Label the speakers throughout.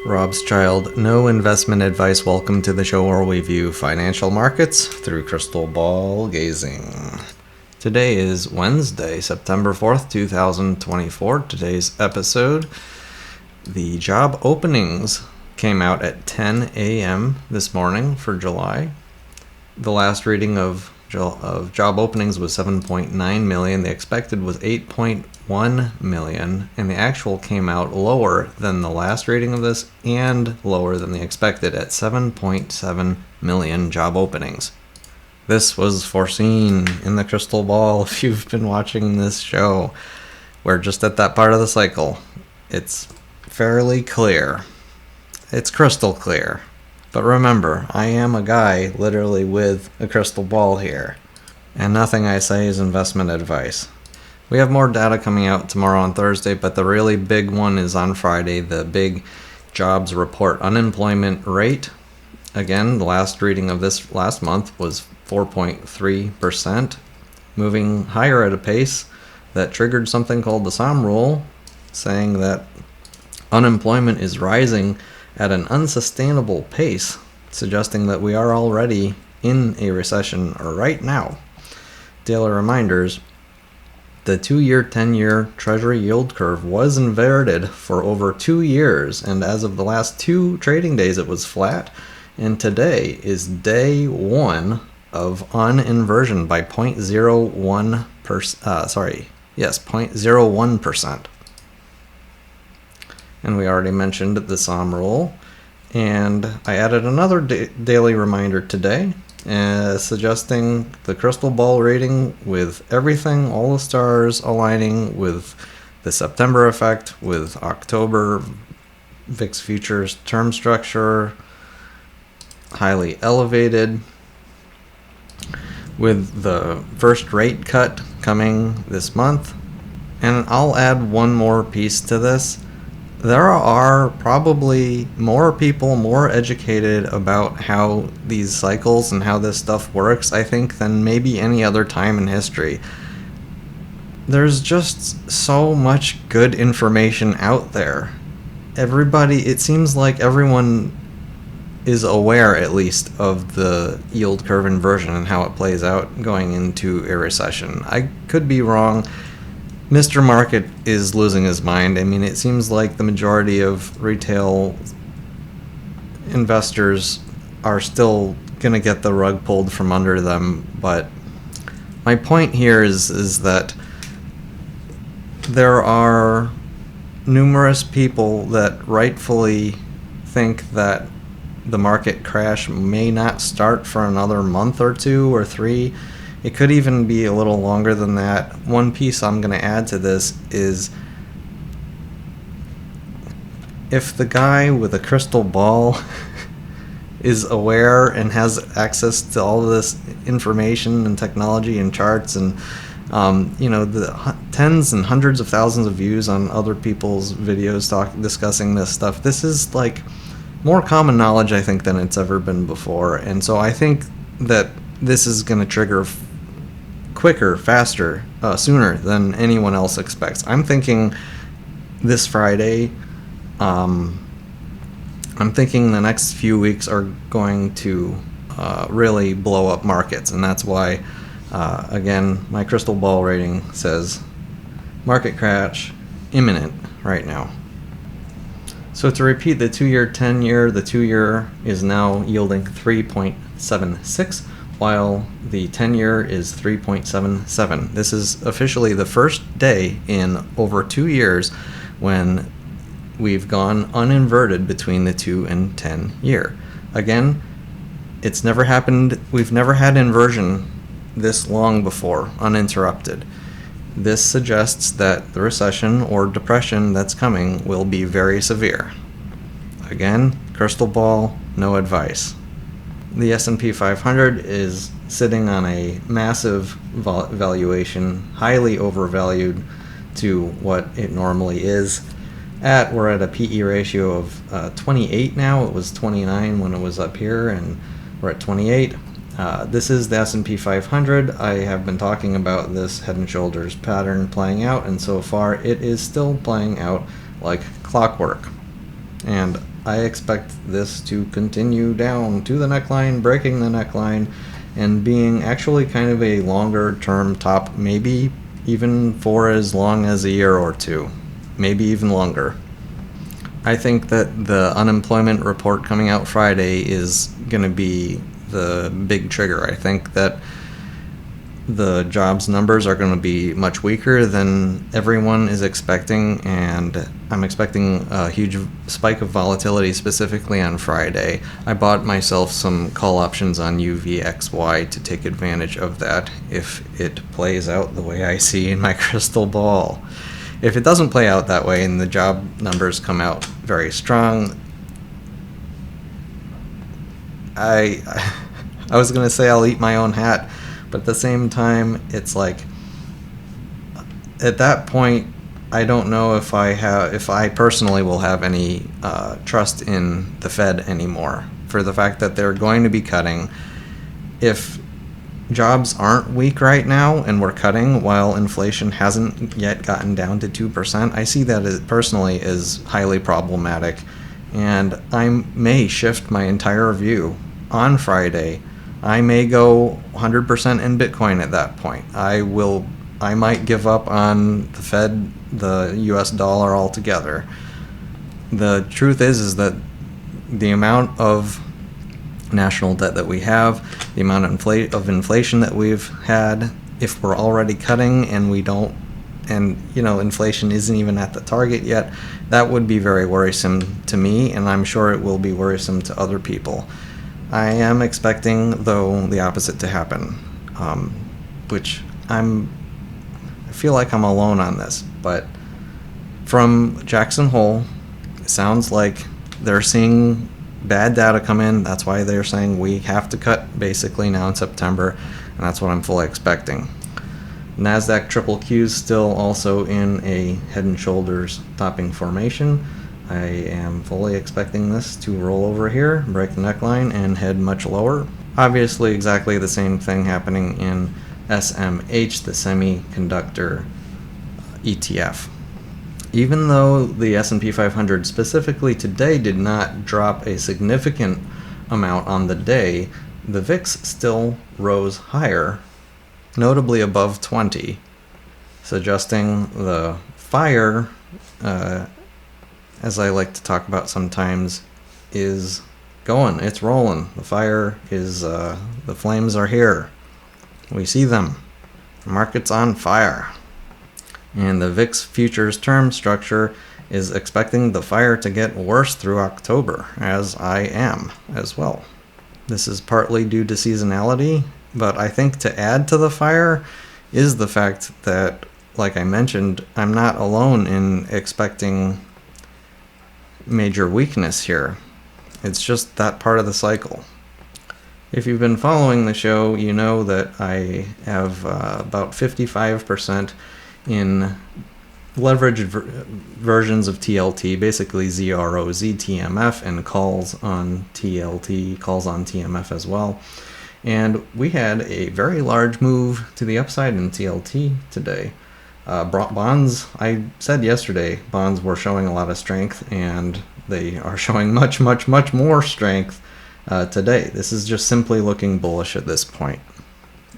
Speaker 1: Robschild, no investment advice. Welcome to the show where we view financial markets through crystal ball gazing. Today is Wednesday, September 4th, 2024. Today's episode, the job openings came out at 10 a.m. this morning for July. The last reading of job openings was 7.9 million. The expected was 8.1 million, and the actual came out lower than the last reading of this and lower than the expected at 7.7 million job openings. This was foreseen in the crystal ball. If you've been watching this show, we're just at that part of the cycle. It's fairly clear. It's crystal clear. But remember, I am a guy literally with a crystal ball here, and nothing I say is investment advice. We have more data coming out tomorrow on Thursday, but the really big one is on Friday, the big jobs report. Unemployment rate, again, the last reading of this last month was 4.3%, moving higher at a pace that triggered something called the SOM rule, saying that unemployment is rising at an unsustainable pace, suggesting that we are already in a recession right now. Daily reminders: the 2-year, 10-year Treasury yield curve was inverted for over 2 years, and as of the last 2 trading days, it was flat. And today is day 1 of uninversion by 0.01%. And we already mentioned the SOM rule, and I added another daily reminder today, suggesting the crystal ball reading with everything, all the stars aligning with the September effect, with October VIX futures term structure highly elevated, with the first rate cut coming this month. And I'll add one more piece to this. There are probably more people more educated about how these cycles and how this stuff works, I think, than maybe any other time in history. There's just so much good information out there. It seems like everyone is aware, at least, of the yield curve inversion and how it plays out going into a recession. I could be wrong. Mr. Market is losing his mind. I mean, it seems like the majority of retail investors are still going to get the rug pulled from under them. But my point here is that there are numerous people that rightfully think that the market crash may not start for another month or 2 or 3. It could even be a little longer than that. One piece I'm going to add to this is, if the guy with a crystal ball is aware and has access to all of this information and technology and charts and the tens and hundreds of thousands of views on other people's videos discussing this stuff, this is like more common knowledge, I think, than it's ever been before. And so I think that this is going to trigger quicker, faster, sooner than anyone else expects. I'm thinking this Friday, I'm thinking the next few weeks are going to really blow up markets, and that's why, again, my crystal ball rating says market crash imminent right now. So to repeat, the 2-year, 10-year, the 2-year is now yielding 3.76, while the 10-year is 3.77. This is officially the first day in over 2 years when we've gone uninverted between the 2 and 10-year. Again, it's never happened. We've never had inversion this long before, uninterrupted. This suggests that the recession or depression that's coming will be very severe. Again, crystal ball, no advice. The S&P 500 is sitting on a massive valuation, highly overvalued to what it normally is. We're at a PE ratio of 28 now. It was 29 when it was up here, and we're at 28. This is the S&P 500. I have been talking about this head and shoulders pattern playing out, and so far it is still playing out like clockwork. And I expect this to continue down to the neckline, breaking the neckline, and being actually kind of a longer term top, maybe even for as long as a year or two, maybe even longer. I think that the unemployment report coming out Friday is going to be the big trigger. I think that the jobs numbers are going to be much weaker than everyone is expecting, and I'm expecting a huge spike of volatility specifically on Friday. I bought myself some call options on UVXY to take advantage of that if it plays out the way I see in my crystal ball. If it doesn't play out that way and the job numbers come out very strong, I was going to say I'll eat my own hat, but at the same time, it's like, at that point, I don't know if I personally will have any trust in the Fed anymore, for the fact that they're going to be cutting. If jobs aren't weak right now and we're cutting while inflation hasn't yet gotten down to 2%, I see that personally as highly problematic, and I may shift my entire view on Friday. I may go 100% in Bitcoin at that point. I might give up on the Fed, the US dollar altogether. The truth is that the amount of national debt that we have, the amount of inflation that we've had, if we're already cutting and we don't, and inflation isn't even at the target yet, that would be very worrisome to me, and I'm sure it will be worrisome to other people. I am expecting, though, the opposite to happen, which I feel like I'm alone on this, but from Jackson Hole, it sounds like they're seeing bad data come in. That's why they're saying we have to cut basically now in September, and that's what I'm fully expecting. NASDAQ triple Q's still also in a head and shoulders topping formation. I am fully expecting this to roll over here, break the neckline, and head much lower. Obviously, exactly the same thing happening in SMH, the semiconductor ETF. Even though the S&P 500 specifically today did not drop a significant amount on the day, the VIX still rose higher, notably above 20, suggesting the fire, as I like to talk about sometimes, is going. It's rolling. The fire is, the flames are here. We see them. The market's on fire. And the VIX futures term structure is expecting the fire to get worse through October, as I am as well. This is partly due to seasonality, but I think to add to the fire is the fact that, like I mentioned, I'm not alone in expecting major weakness here. It's just that part of the cycle. If you've been following the show, you know that I have about 55% in leveraged versions of TLT, basically ZRO, ZTMF, and calls on TLT, calls on TMF as well. And we had a very large move to the upside in TLT today. Bonds, I said yesterday, bonds were showing a lot of strength, and they are showing much, much, much more strength today. This is just simply looking bullish at this point,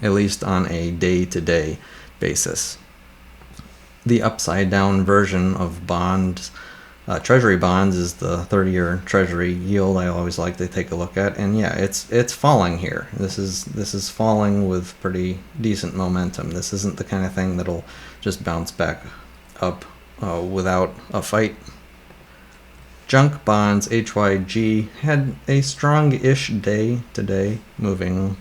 Speaker 1: at least on a day-to-day basis. The upside-down version of bonds, treasury bonds, is the 30-year treasury yield I always like to take a look at, and yeah, it's falling here. This is falling with pretty decent momentum. This isn't the kind of thing that'll just bounce back up without a fight. Junk bonds, HYG, had a strong-ish day today, moving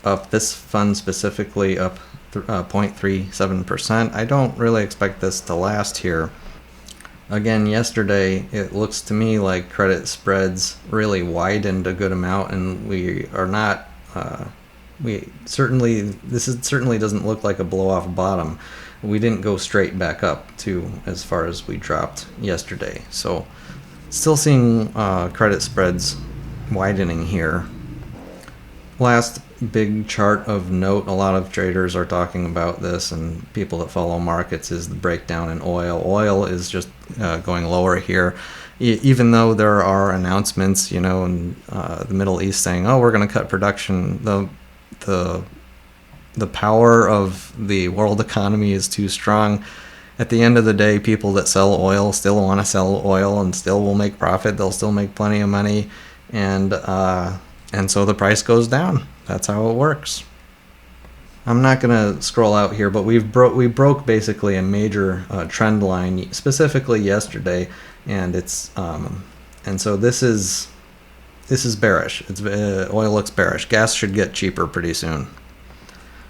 Speaker 1: up. This fund specifically up 0.37%. I don't really expect this to last here. Again, yesterday, it looks to me like credit spreads really widened a good amount, and we are not, this certainly doesn't look like a blow-off bottom. We didn't go straight back up to as far as we dropped yesterday. So, still seeing credit spreads widening here. Last big chart of note, a lot of traders are talking about this, and people that follow markets, is the breakdown in oil. Oil is just going lower here, even though there are announcements, in the Middle East saying, "Oh, we're going to cut production." The power of the world economy is too strong. At the end of the day, people that sell oil still want to sell oil and still will make profit. They'll still make plenty of money, and so the price goes down. That's how it works. I'm not gonna scroll out here, but we broke basically a major trend line, specifically yesterday, and so this is bearish. Oil looks bearish. Gas should get cheaper pretty soon.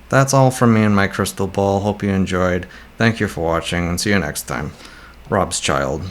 Speaker 1: That's all from me and my crystal ball. Hope you enjoyed. Thank you for watching, and see you next time. Robschild.